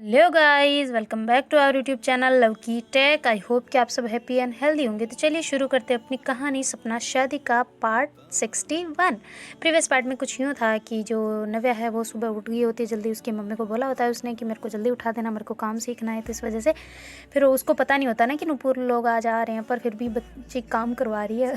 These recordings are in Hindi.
Hello guys, welcome back to our YouTube channel love की टेक। आई होप कि आप सब हैप्पी एंड हेल्दी होंगे। तो चलिए शुरू करते हैं अपनी कहानी सपना शादी का पार्ट 61। प्रीवियस पार्ट में कुछ यूँ था कि जो नव्या है वो सुबह उठ गई होती है जल्दी। उसकी मम्मी को बोला होता है उसने कि मेरे को जल्दी उठा देना, मेरे को काम सीखना है। तो इस वजह से फिर उसको पता नहीं होता ना कि नूपुर लोग आज आ रहे हैं, पर फिर भी बच्ची काम करवा रही है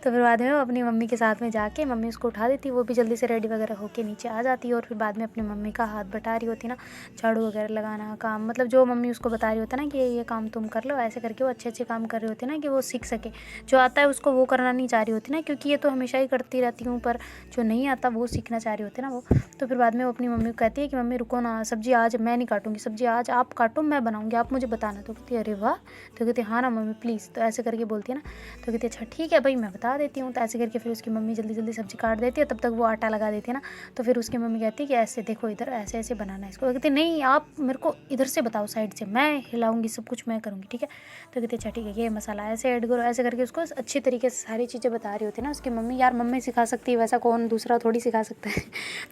तो फिर बाद में वो अपनी मम्मी के साथ में जाके मम्मी उसको उठा देती, वो भी जल्दी से रेडी वगैरह होके नीचे आ जाती है। और फिर बाद में अपनी मम्मी का हाथ बटा रही होती ना, झाड़ू वगैरह लगाना काम, मतलब जो मम्मी उसको बता रही होती है ना कि ये काम तुम कर लो, ऐसे करके वो अच्छे अच्छे काम कर रही होती है ना कि वो सीख सके। जो आता है उसको वो करना नहीं चाह रही होती ना, क्योंकि ये तो हमेशा ही करती रहती हूँ, पर जो नहीं आता वो सीखना चाह रही होती है ना वो। तो फिर बाद में वो अपनी मम्मी को कहती है कि मम्मी रुको ना, सब्जी आज मैं नहीं काटूंगी, सब्जी आज आप काटो, मैं बनाऊंगी, आप मुझे बताना। तो कहती है अरे वाह। तो कहती है हाँ ना मम्मी प्लीज़। तो ऐसे करके बोलती है ना। तो कहती है अच्छा ठीक है भाई, मैं बता देती हूँ। तो ऐसे करके फिर उसकी मम्मी जल्दी जल्दी सब्जी काट देती है, तब तक वो आटा लगा देती है ना। तो फिर उसकी मम्मी कहती है कि ऐसे देखो, इधर ऐसे ऐसे बनाना है इसको। कहती है नहीं, आप मेरे को इधर से बताओ, साइड से, मैं हिलाऊंगी, सब कुछ मैं करूँगी, ठीक है। तो कहती है अच्छा ठीक है, ये मसाला ऐसे ऐड करो, ऐसे करके उसको अच्छी तरीके से सारी चीज़ें बता रही होती है ना उसकी मम्मी। यार मम्मी सिखा सकती है, वैसा कौन दूसरा थोड़ी सिखा सकता है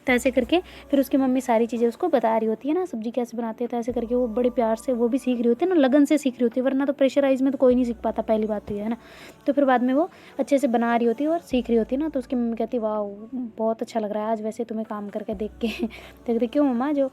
तो ऐसे करके फिर उसकी मम्मी सारी चीज़ें उसको बता रही होती है ना, सब्जी कैसे बनाते हैं। तो ऐसे करके वो बड़े प्यार से वो भी सीख रही होती है ना, लगन से सीख रही होती है, वरना तो प्रेशराइज में तो कोई नहीं सीख पाता, पहली बात तो ये है ना। तो फिर बाद में वो अच्छे से बना रही होती है और सीख रही होती है ना। तो उसकी मम्मी कहती है वाह बहुत अच्छा लग रहा है आज वैसे तुम्हें काम करके देख के तो कहती क्यों मम्मा जो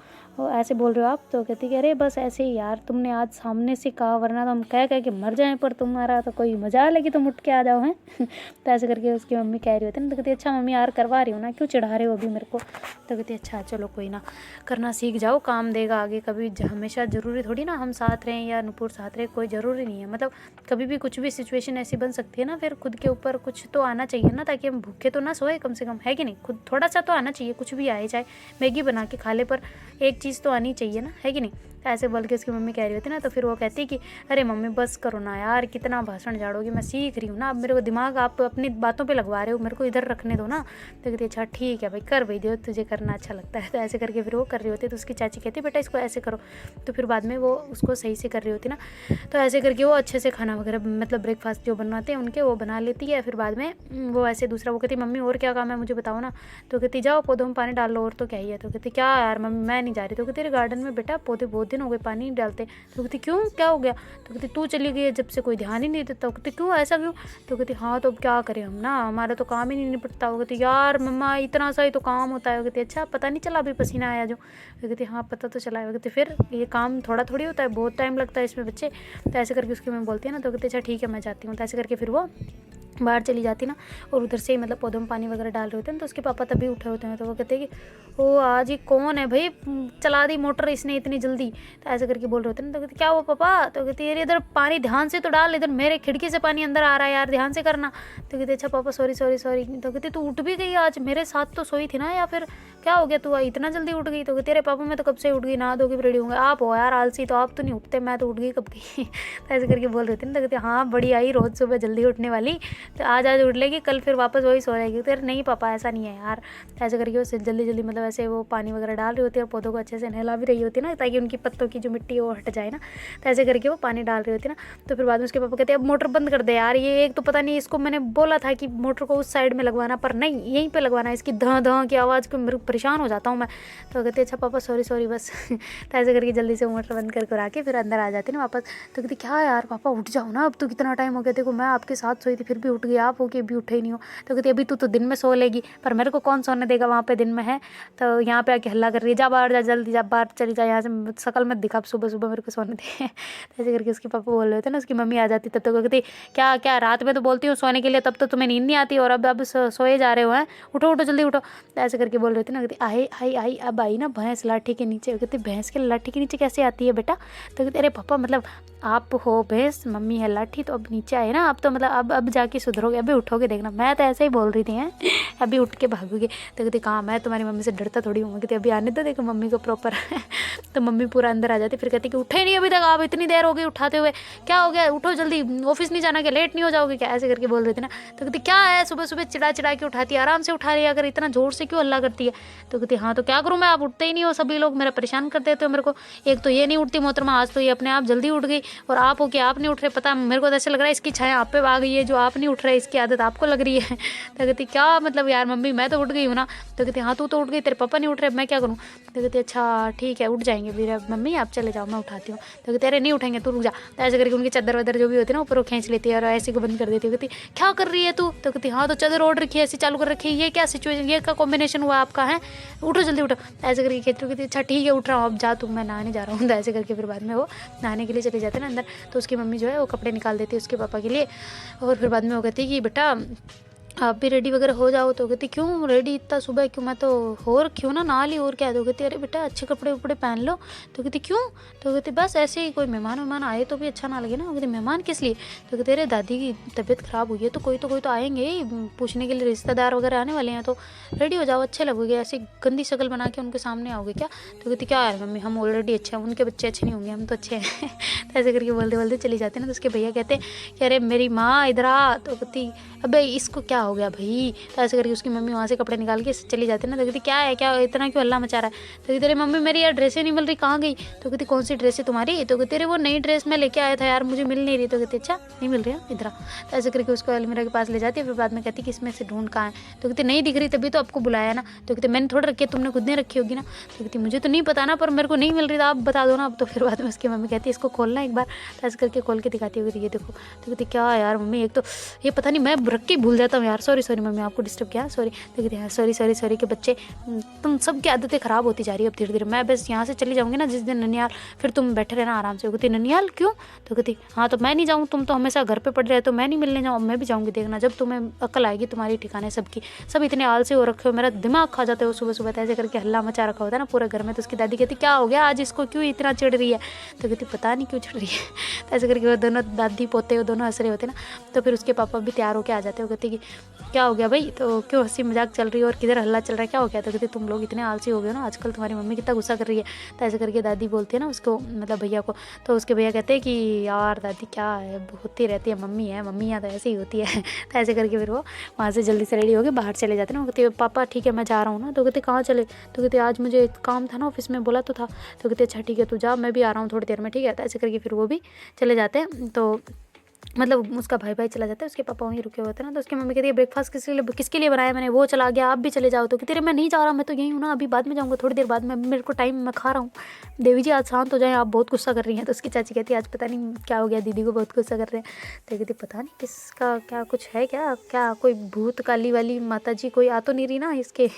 ऐसे बोल रहे हो आप। तो कहती कि अरे बस ऐसे ही यार, तुमने आज सामने से कहा, वरना तो हम कह के मर जाएं, पर तुम्हारा तो कोई मजा लेगी, तुम उठ के आ जाओ हैं तो ऐसे करके उसकी मम्मी कह रही होती है ना। तो कहती अच्छा मम्मी यार करवा रही हूँ ना, क्यों चढ़ा रहे हो अभी मेरे को। तो कहती अच्छा चलो कोई ना, करना सीख जाओ, काम देगा आगे। कभी हमेशा ज़रूरी थोड़ी ना हम साथ रहें या नुपुर साथ रहे, कोई ज़रूरी नहीं है। मतलब कभी भी कुछ भी सिचुएशन ऐसी बन सकती है ना, फिर खुद के ऊपर कुछ तो आना चाहिए ना, ताकि हम भूखे तो ना सोए कम से कम, है कि नहीं। खुद थोड़ा सा तो आना चाहिए, कुछ भी आए, चाहे मैगी बना के खा ले, पर एक चीज़ तो आनी चाहिए ना, है कि नहीं। ऐसे बोल के उसकी मम्मी कह रही होती ना। तो फिर वो कहती कि अरे मम्मी बस करो ना यार, कितना भाषण झाड़ोगी, मैं सीख रही हूँ ना, अब मेरे को दिमाग आप अपनी बातों पे लगवा रहे हो, मेरे को इधर रखने दो ना। तो कहती अच्छा ठीक है भाई, कर भाई, दो तुझे करना अच्छा लगता है। तो ऐसे करके फिर वो कर रही होती है। तो उसकी चाची कहती बेटा इसको ऐसे करो। तो फिर बाद में वो उसको सही से कर रही होती ना। तो ऐसे करके वो अच्छे से खाना वगैरह, मतलब ब्रेकफास्ट जो बनवाते हैं उनके, वो बना लेती है। फिर बाद में वो ऐसे दूसरा वो कहती मम्मी और क्या काम है मुझे बताओ ना। तो कहती जाओ पौधों में पानी डाल लो, और तो क्या ही है। तो कहती क्या यार मम्मी मैं नहीं जा रही। तो कहती तेरे गार्डन में बेटा पौधे बहुत दिन हो गए पानी नहीं डालते। तो कहती क्यों, क्या हो गया। तो कहती तू चली गई है जब से, कोई ध्यान ही नहीं देता। कहती क्यों, ऐसा क्यों। तो कहती हाँ तो अब क्या करें हम ना, हमारा तो काम ही नहीं निपटता। वो कहती यार मम्मा इतना सा ही तो काम होता है। कहती अच्छा पता नहीं चला अभी पसीना आया जो। तो कहती हाँ पता तो चला है। कहती फिर ये काम थोड़ा थोड़ी होता है, बहुत टाइम लगता है इसमें बच्चे। तो ऐसे करके उसकी मम्मी बोलती है ना। तो कहती अच्छा ठीक है मैं जाती हूँ। तो ऐसे करके फिर वो बाहर चली जाती ना, और उधर से ही मतलब पौधों में पानी वगैरह डाल रहे होते हैं। तो उसके पापा तभी उठे होते हैं। तो वो कहते हैं कि ओ आज ही कौन है भाई, चला दी मोटर इसने इतनी जल्दी। तो ऐसे करके बोल रहे होते हैं। तो कहते क्या हुआ पापा। तो कहते यार इधर पानी ध्यान से तो डाल, इधर मेरे खिड़की से पानी अंदर आ रहा है यार, ध्यान से करना। तो कहते अच्छा पापा सॉरी सॉरी सॉरी। तो कहते तू उठ भी गई आज, मेरे साथ तो सोई थी ना, या फिर क्या हो गया, तू इतना जल्दी उठ गई। तो कहते अरे पापा मैं तो कब से उठ गई, नहा धो के रेडी होंगे, आप हो यार आलसी, तो आप तो नहीं उठते, मैं तो उठ गई कब की तो ऐसे करके बोल रहे थे ना। तो कहते हाँ बड़ी आई रोज़ सुबह जल्दी उठने वाली, तो आज उठ लेगी, कल फिर वापस वही सो जाएगी। तो नहीं पापा ऐसा नहीं है यार। तो ऐसे करके वो जल्दी जल्दी मतलब ऐसे वो पानी वगैरह डाल रही होती है, और पौधों को अच्छे से नहला भी रही होती है ना, ताकि उनकी पत्तों की जो मिट्टी है वो हट जाए ना। तो ऐसे करके वो पानी डाल रही होती है ना। तो फिर बाद में उसके पापा कहते हैं अब मोटर बंद कर दे यार, ये एक तो पता नहीं, इसको मैंने बोला था कि मोटर को उस साइड में लगवाना, पर नहीं यहीं पर लगवाना है, इसकी ध ध की आवाज़ को मेरे परेशान हो जाता हूँ मैं। तो कहते अच्छा पापा सॉरी सॉरी बस तो ऐसे करके जल्दी से मोटर बंद कर के फिर अंदर आ जाती ना वापस। तो कहती क्या यार पापा उठ जाओ ना, अब तो कितना टाइम हो गया, देखो मैं आपके साथ सोई थी फिर भी उठ गई, आप हो के भी उठे ही नहीं हो। तो कहती अभी तू तो दिन में सो लेगी, पर मेरे को कौन सोने देगा, वहाँ पे दिन में है। तो यहाँ पे आके हल्ला कर रही है, जा बाहर जा, जल्दी जा बाहर चली जा, यहाँ से शकल मत दिखा, सुबह सुबह मेरे को सोने दे तो ऐसे करके उसके पापा बोल रहे थे ना। उसकी मम्मी आ जाती तब तक कहती क्या क्या रात में तो बोलती हूँ सोने के लिए, तब तो तुम्हें नींद नहीं आती, और अब सोए जा रहे हो हैं, उठो उठो जल्दी उठो। तो ऐसे करके बोल रहे थे ना। कहती आई आई आई अब आई ना भैंस लाठी के नीचे। कहती भैंस के लाठी के नीचे कैसे आती है बेटा। तो कहते अरे पापा मतलब आप हो भैंस, मम्मी है लाठी, तो अब नीचे आए ना, अब तो मतलब अब जाके सुधरोगे, अभी उठोगे देखना। मैं तो ऐसे ही बोल रही थी हैं अभी उठ के भागोगे। तो कहती कहाँ, मैं तुम्हारी मम्मी से डरता थोड़ी हूँ। कहती अभी आने दो, देखो मम्मी को प्रॉपर तो मम्मी पूरा अंदर आ जाती। फिर कहती कि उठे नहीं अभी तक, आप इतनी देर हो गई उठाते हुए, क्या हो गया, उठो जल्दी, ऑफिस नहीं जाना क्या, लेट नहीं हो जाओगे क्या, ऐसे करके बोल रहे थे ना। तो कहती क्या है सुबह सुबह चिड़ा चिड़ा के उठाती है, आराम से उठा रही है, अगर इतना जोर से क्यों हल्ला करती है। तो कहती हाँ तो क्या करूँ मैं, आप उठते ही नहीं हो, सभी लोग मेरा परेशान कर देते हो मेरे को, एक तो ये नहीं उठती मोहतरमा, आज तो ये अपने आप जल्दी उठ गई, और आप हो कि आप नहीं उठ रहे, पता मेरे को तो ऐसे लग रहा है इसकी छाया आप पे आ गई है, जो आप नहीं उठ रहा है, इसकी आदत आपको लग रही है। तो कहती क्या मतलब यार मम्मी मैं तो उठ गई हूँ ना। तो कहती हाँ तू तो उठ गई, तेरे पापा नहीं उठ रहे, मैं क्या करूँ। तो कहती अच्छा ठीक है उठ जाएंगे फिर मम्मी, आप चले जाओ मैं उठाती हूँ। तो कहते अरे नहीं उठेंगे तू रुक जा। तो ऐसे करके उनकी चादर वादर जो भी होती है ना ऊपर वो खींच लेती है और ऐसे को बंद कर देती है। कहती क्या कर रही है तू। तो कहती हाँ तो चादर ओढ़ रखी है, ऐसी चालू कर रखी है, ये क्या सिचुएशन, ये क्या कॉम्बिनेशन हुआ आपका है, उठो जल्दी उठो। ऐसे करके खींच रही। कहती अच्छा ठीक है उठ रहा हूँ, अब जा तू, मैं नहाने जा रहा हूँ। तो ऐसे करके फिर बाद में वो नहाने के लिए चले जाते हैं ना अंदर। तो उसकी मम्मी जो है वो कपड़े निकाल देती है उसके पापा के लिए। और फिर बाद में वो कहती है कि बेटा आप भी रेडी वगैरह हो जाओ। तो कहती क्यों रेडी इतना सुबह क्यों, मैं तो और क्यों ना नहा ली और क्या। तो कहती अरे बेटा अच्छे कपड़े उपड़े पहन लो। तो कहती क्यों। तो कहती बस ऐसे ही, कोई मेहमान आए तो भी अच्छा ना लगे ना। कहती मेहमान किस लिए। तो कहते अरे दादी की तबीयत ख़राब हुई है तो कोई तो आएंगे ही पूछने के लिए, रिश्तेदार वगैरह आने वाले हैं, तो रेडी हो जाओ अच्छे लगोगे, ऐसी गंदी शक्ल बना के उनके सामने आओगे क्या। तो कहती क्या यार मम्मी हम ऑलरेडी अच्छे हैं, उनके बच्चे अच्छे नहीं होंगे, हम तो अच्छे हैं। तो ऐसे करके बोलते बोलते चली जाते हैं ना। तो उसके भैया कहते कि अरे मेरी माँ इधर आ। तो कहती अबे इसको क्या हो गया भाई। तो ऐसे करके उसकी मम्मी वहाँ से कपड़े निकाल के चली जाती है ना। तो कहती क्या है, क्या इतना क्यों हल्ला मचा रहा है। तो कहती अरे मम्मी मेरी यार ड्रेसें नहीं मिल रही, कहाँ गई। तो कहती कौन सी ड्रेस है तुम्हारी। तो कहती अरे वो नई ड्रेस मैं लेके आया था यार, मुझे मिल नहीं रही। तो कहती अच्छा नहीं मिल रही है इधर। तो ऐसे करके उसको अलमीरा के पास ले जाती है। फिर बाद में कहती कि इसमें से ढूंढ कहाँ है। तो कहती नहीं दिख रही तभी तो आपको बुलाया ना। तो कहती मैंने थोड़ा रखी है, तुमने खुद ने रखी होगी ना। तो कहती मुझे तो नहीं पता ना, पर मेरे को नहीं मिल रही था, आप बता दो ना अब। तो फिर बाद में उसकी मम्मी कहती है इसको खोलना एक बार। तो ऐसे करके खोल के दिखाती होगी ये देखो। तो कहती क्या यार मम्मी एक तो ये पता नहीं मैं रख के भूल जाता हूँ यार, सॉरी मम्मी आपको डिस्टर्ब किया सॉरी। तो कहती है सॉरी के बच्चे तुम सबकी आदतें ख़राब होती जा रही है अब धीरे धीरे, मैं बस यहाँ से चली जाऊँगी ना जिस दिन ननियाल, फिर तुम बैठे रहना आराम से। कहती ननियाल क्यों। तो कहती हाँ तो मैं नहीं जाऊँ, तुम तो हमेशा घर पे पड़ रहे, तो मैं नहीं मिलने जाऊँ, मैं भी जाऊँगी देखना जब तुम्हें अक्ल आएगी तुम्हारी ठिकाने सबकी। सब इतने आलसी हो रखे हो, मेरा दिमाग खा जाते हो सुबह सुबह। ऐसे करके हल्ला मचा रखा होता है ना पूरे घर में। तो उसकी दादी कहती क्या हो गया आज इसको क्यों इतना चिढ़ रही है। तो कहती पता नहीं क्यों चिढ़ रही है। तो ऐसे करके वो दोनों दादी पोते वो दोनों हंस रहे होते ना। तो फिर उसके पापा भी तैयार होकर आ जाते हो। कहते कि क्या हो गया भाई, तो क्यों हंसी मजाक चल रही है और किधर हल्ला चल रहा है, क्या हो गया। तो कहते तुम लोग इतने आलसी हो गए ना आजकल, तुम्हारी मम्मी कितना गुस्सा कर रही है। तो ऐसे करके दादी बोलती है ना उसको, मतलब भैया को। तो उसके भैया कहते हैं कि यार दादी क्या है, होती रहती है, मम्मी है, मम्मियाँ तो ऐसे ही होती है। तो ऐसे करके फिर वो वहाँ से जल्दी से रेडी होकर बाहर चले जाते हैं ना। वो कहते पापा ठीक है मैं जा रहा हूँ ना। तो कहते कहाँ चले। तो कहते आज मुझे एक काम था ना ऑफिस में, बोला तो था। तो कहते अच्छा ठीक है तू जा, मैं भी आ रहा हूँ थोड़ी देर में, ठीक है। तो ऐसे करके फिर वो भी चले जाते हैं। तो मतलब उसका भाई चला जाता है, उसके पापा वहीं रुके होते हैं ना। तो उसकी मम्मी कहती है ब्रेकफास्ट किसके लिए बनाया मैंने, वो चला गया आप भी चले जाओ। तो कहती है मैं नहीं जा रहा, मैं तो यहीं हूँ ना, अभी बाद में जाऊँगा थोड़ी देर बाद में, मेरे को टाइम, मैं खा रहा हूँ। देवी जी आज शांत हो जाए, आप बहुत गुस्सा कर रही हैं। तो उसकी चाची कहती है आज पता नहीं क्या हो गया, दीदी को बहुत गुस्सा कर रहे हैं। तो कहती पता नहीं किसका क्या कुछ है, क्या कोई भूत काली वाली माता जी कोई आ तो नहीं रही ना इसके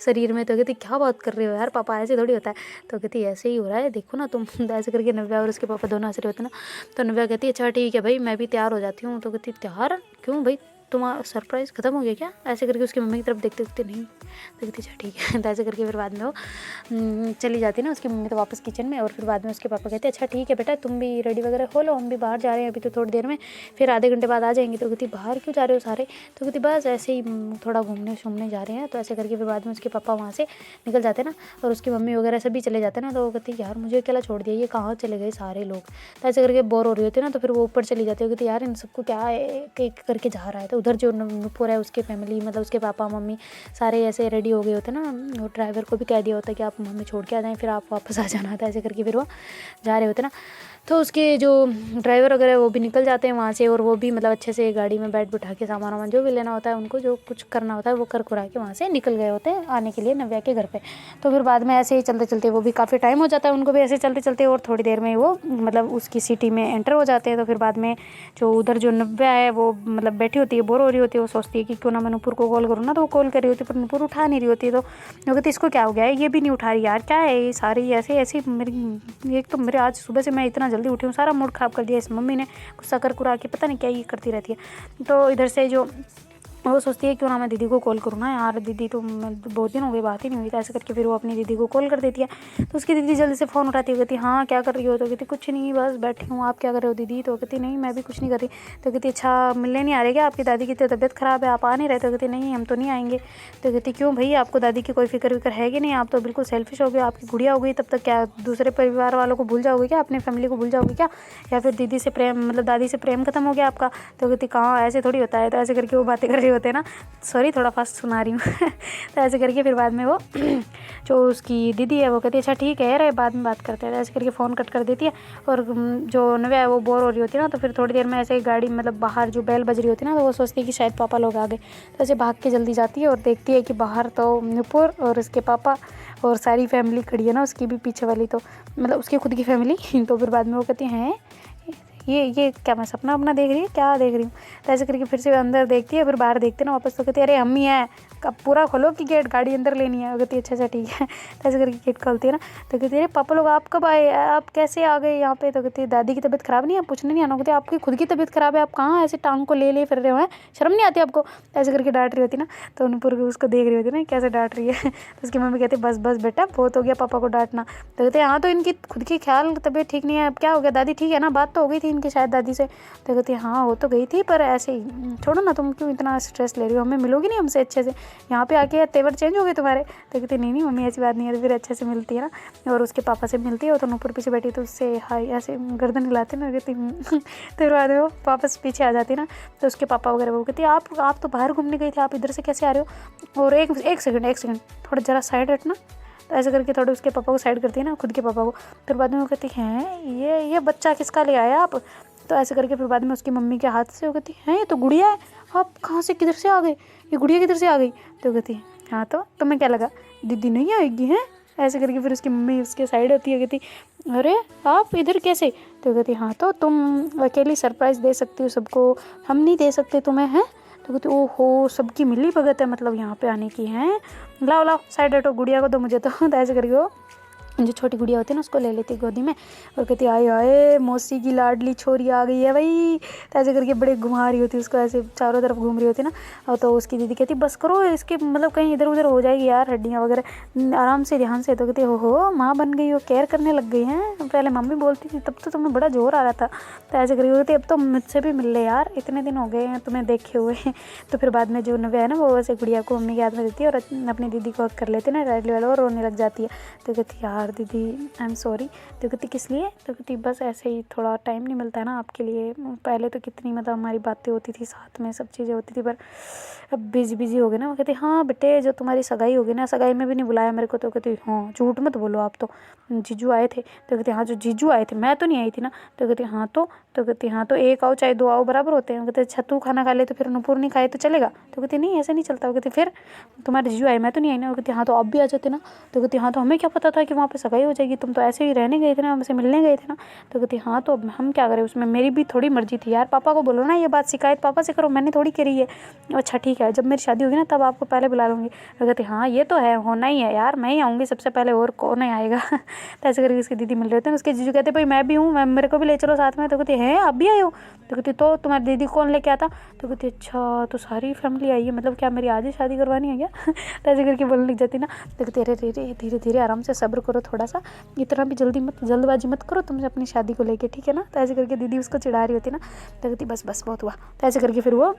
शरीर में। तो कहती क्या बात कर रहे हो यार पापा, ऐसे थोड़ी होता है। तो कहती ऐसे ही हो रहा है देखो ना तुम। ऐसे करके नव्या और उसके पापा दोनों हंस रहे होते ना। तो नव्या कहती है अच्छा ठीक है भाई मैं भी तैयार हो जाती हूँ। तो कहती तैयार क्यों भाई, तुम्हारा सरप्राइज़ ख़त्म हो गया क्या। ऐसे करके उसकी मम्मी की तरफ देखते देखते नहीं। तो कहती अच्छा ठीक है। तो ऐसे करके फिर बाद में वो चली जाती ना उसकी मम्मी तो वापस किचन में। और फिर बाद में उसके पापा कहते अच्छा ठीक है बेटा तुम भी रेडी वगैरह हो लो, हम भी बाहर जा रहे हैं अभी तो थोड़ी देर में, फिर आधे घंटे बाद आ जाएंगे। तो कहती बाहर क्यों जा रहे हो सारे। तो कहती बस ऐसे ही थोड़ा घूमने जा रहे हैं। तो ऐसे करके फिर बाद में उसके पापा वहाँ से निकल जाते ना और उसकी मम्मी वगैरह सभी चले जाते ना। तो वो कहती यार मुझे अकेला छोड़ दिया, ये कहाँ चले गए सारे लोग। तो ऐसे करके बोर हो रही होती ना। तो फिर वो ऊपर चली जाती है, कहती यार इन सबको क्या एक करके जा रहा है। तो उधर जो नुपुर है उसके फैमिली, मतलब उसके पापा मम्मी सारे ऐसे रेडी हो गए होते ना। वो ड्राइवर को भी कह दिया होता है कि आप हमें छोड़ के आ जाएं, फिर आप वापस आ जाना था। ऐसे करके फिर वो जा रहे होते ना। तो उसके जो ड्राइवर वगैरह वो भी निकल जाते हैं वहाँ से। और वो भी मतलब अच्छे से गाड़ी में बैठा के सामान वामान जो भी लेना होता है उनको, जो कुछ करना होता है वो कर कुरा के वहाँ से निकल गए होते हैं आने के लिए नव्या के घर पे। तो फिर बाद में ऐसे ही चलते चलते वो भी काफ़ी टाइम हो जाता है उनको भी ऐसे चलते चलते, और थोड़ी देर में वो मतलब उसकी सिटी में एंटर हो जाते हैं। तो फिर बाद में जो उधर जो नव्या है वो मतलब बैठी होती है, बोर हो रही होती है, वो सोचती है कि क्यों ना मैं नुपुर को कॉल करूँ ना। तो वो कॉल कर रही होती है पर नुपुर उठा नहीं रही होती है। तो वो कहती इसको क्या हो गया है, ये भी नहीं उठा रही यार, क्या है ये सारी ऐसे मेरी, एक तो मेरे आज सुबह से मैं इतना जल्दी उठी हूँ, सारा मूड ख़राब कर दिया इस मम्मी ने, गुस्सा कर कुरा के पता नहीं क्या ये करती रहती है। तो इधर से जो वो सोचती है क्यों ना मैं दीदी को कॉल करूँ ना यार, दीदी तो बहुत दिन हो गए बात ही नहीं हुई। तो ऐसे करके फिर वो अपनी दीदी को कॉल कर देती है। तो उसकी दीदी जल्दी से फ़ोन उठाती है, कहती हाँ क्या कर रही हो। तो कहती कुछ नहीं बस बैठी हूँ, आप क्या कर रहे हो दीदी। तो कहती नहीं मैं भी कुछ नहीं कर रही। तो कहती अच्छा मिलने नहीं आ रहे क्या, आपकी दादी की तो तबीयत ख़राब है, आप आ नहीं रहे। तो कहती नहीं हम तो नहीं आएंगे। तो कहती क्यों भाई आपको दादी की कोई फिक्र विक्र है कि नहीं, आप तो बिल्कुल सेल्फिश हो गए, आपकी गुड़िया हो गई तब तक क्या दूसरे परिवार वालों को भूल जाओगे क्या, अपनी फैमिली को भूल जाओगे क्या, या फिर दीदी से प्रेम मतलब दादी से प्रेम खत्म हो गया आपका। तो कहती कहाँ ऐसे थोड़ी होता है। तो ऐसे करके वो बातें कर रही रहे होते हैं ना, सॉरी थोड़ा फास्ट सुना रही हूँ तो ऐसे करके फिर बाद में वो जो उसकी दीदी है वो कहती है अच्छा ठीक है यार बाद में बात करते हैं, ऐसे करके फ़ोन कट कर देती है। और जो नव्या है वो बोर हो रही होती है ना, तो फिर थोड़ी देर में ऐसे ही गाड़ी मतलब बाहर जो बेल बज रही होती है ना, तो वो सोचती है कि शायद पापा लोग आ गए, तो ऐसे भाग के जल्दी जाती है और देखती है कि बाहर तो नुपुर और उसके पापा और सारी फैमिली खड़ी है ना, उसकी भी पीछे वाली, तो मतलब उसकी खुद की फैमिली तो फिर बाद में वो कहती हैं ये क्या मैं सपना अपना देख रही है, क्या देख रही हूँ। तो ऐसे करके फिर से अंदर देखती है, फिर बाहर देखते ना वापस, तो कहती है अरे अम्मी है, कब पूरा खोलो कि गेट गाड़ी अंदर लेनी है। वो कहती है अच्छा ठीक है। तो ऐसे करके गेट खोलती है ना, तो कहती है अरे पापा लोग आप कब आए, आप कैसे आ गए यहाँ पे। तो कहती है दादी की तबीयत ख़राब नहीं है, पूछने नहीं आना। कहती है आपकी खुद की तबीयत ख़राब है, आप कहाँ ऐसे टांग को ले फिर रहे हो हैं, शर्म नहीं आती आपको। तो ऐसे करके डांट रही होती ना, तो नूपुर उसको देख रही होती ना कैसे डांट रही है। तो उसकी मम्मी कहती है बस बस बेटा बहुत हो गया पापा को डांटना। तो कहते हैं हाँ तो इनकी खुद की ख्याल तबीयत ठीक नहीं है, अब क्या हो गया दादी ठीक है ना, बात तो हो गई थी इनकी शायद दादी से। तो कहती है हाँ हो तो गई थी पर ऐसे ही छोड़ो ना, तुम क्यों इतना स्ट्रेस ले रही हो, हमें मिलोगी नहीं हमसे अच्छे से, यहाँ पे आके तेवर चेंज हो गए तुम्हारे। तो कहती नहीं नहीं मम्मी ऐसी बात नहीं है। तो फिर अच्छे से मिलती है ना, और उसके पापा से मिलती है, और तो नूपुर पीछे बैठी तो उससे हाई ऐसे गर्दन हिलाते ना, कहती तो फिर बाद में वो वापस पीछे आ जाती ना, तो उसके पापा वगैरह वो कहती है आप तो बाहर घूमने गई थी, आप इधर से कैसे आ रहे हो। और एक सेकंड थोड़ा ज़रा साइड हटना। तो ऐसे करके थोड़े उसके पापा को साइड करती है ना, खुद के पापा को। फिर बाद में वो कहती हैं ये बच्चा किसका ले आया आप। तो ऐसे करके फिर बाद में उसकी मम्मी के हाथ से वो कहती हैं ये तो गुड़िया है, आप कहाँ से किधर से आ गए, ये गुड़िया किधर से आ गई। तो कहती है हाँ तो तुम्हें क्या लगा दीदी नहीं आएगी हैं। ऐसे करके फिर उसकी मम्मी उसके साइड होती है, कहती अरे आप इधर कैसे। तो कहती हाँ तो तुम अकेली सरप्राइज़ दे सकती हो सबको, हम नहीं दे सकते तुम्हें हैं। तो कहती ओहो सबकी मिली भगत है मतलब यहाँ पे आने की हैं, लाओ साइड हटो गुड़िया को दो मुझे। तो ऐसे करके वो जो छोटी गुड़िया होती है ना उसको ले लेती गोदी में, और कहती आए आए मौसी की लाडली छोरी आ गई है भाई। तो ऐसे करके बड़े घुमा रही होती उसको, ऐसे चारों तरफ घूम रही होती ना। और तो उसकी दीदी कहती बस करो इसके मतलब कहीं इधर उधर हो जाएगी यार हड्डियाँ वगैरह, आराम से ध्यान से। तो कहती हो माँ बन गई हो, केयर करने लग गई हैं, पहले मम्मी बोलती थी तब तो तुम्हें बड़ा जोर आ रहा था। तो ऐसे करके कहती अब तो मुझसे भी मिल ले यार, इतने दिन हो गए हैं तुम्हें देखे हुए। तो फिर बाद में जो नव्या है ना वो ऐसे गुड़िया को मम्मी के हाथ में देती है और अपनी दीदी को हक कर लेती है ना डायरेक्टली वाला, और रोने लग जाती है। तो कहती यार दीदी आई एम सॉरी। तो कहती किस लिए। तो कहती बस ऐसे ही थोड़ा टाइम नहीं मिलता है ना आपके लिए, पहले तो कितनी मतलब हमारी बातें होती थी साथ में, सब चीज़ें होती थी, पर अब बिजी हो गए ना। वो कहती हाँ बेटे जो तुम्हारी सगाई होगी ना, सगाई में भी नहीं बुलाया मेरे को। तो कहती हाँ झूठ मत बोलो आप तो जीजू आए थे। तो कहती हाँ जो जीजू आए थे मैं तो नहीं आई थी ना। तो कहती हाँ तो कहती हाँ तो एक आओ चाहे दो आओ बराबर होते हैं। कहते अच्छा तू खाना खा ले तो फिर नूपुर नहीं खाए तो चलेगा। तो कहती नहीं ऐसे नहीं चलता। वो कहती फिर तुम्हारे जीजू आए मैं तो नहीं आई ना। वो कहती हाँ तो आप भी आ जाते ना। तो कहती हाँ तो हमें क्या पता था कि वहाँ पे सगाई हो जाएगी, तुम तो ऐसे ही रहने गए थे ना, हमसे मिलने गए थे ना। तो कहती हाँ तो अब हम क्या करें उसमें, मेरी भी थोड़ी मर्जी थी यार, पापा को बोलो ना ये बात, शिकायत पापा से करो, मैंने थोड़ी करी है। अच्छा ठीक है जब मेरी शादी होगी ना तब आपको पहले बुला लूँगी। तो कहती हाँ ये तो है होना ही है यार, मैं ही आऊँगी सबसे पहले और कौन ही आएगा। तो ऐसे करके उसकी दीदी मिल रहे थे, उसके जीजू कहते भाई मैं भी हूँ, मैं मेरे को भी ले चलो साथ में। तो कहती हैं आप भी आए हो। तो कहती तो तुम्हारी दीदी कौन लेके आता। तो कहती अच्छा तो सारी फैमिली आई है, मतलब क्या मेरी आज ही शादी करवानी है क्या। तो ऐसे करके बोलने लग जाती ना। तो कहती अरे धीरे धीरे आराम से सब्र करो थोड़ा सा, इतना भी जल्दबाजी मत करो तुमसे अपनी शादी को लेके, ठीक है ना। तो ऐसे करके दीदी उसको चिढ़ा रही होती ना। तो कहती बस बहुत हुआ। तो ऐसे करके फिर वो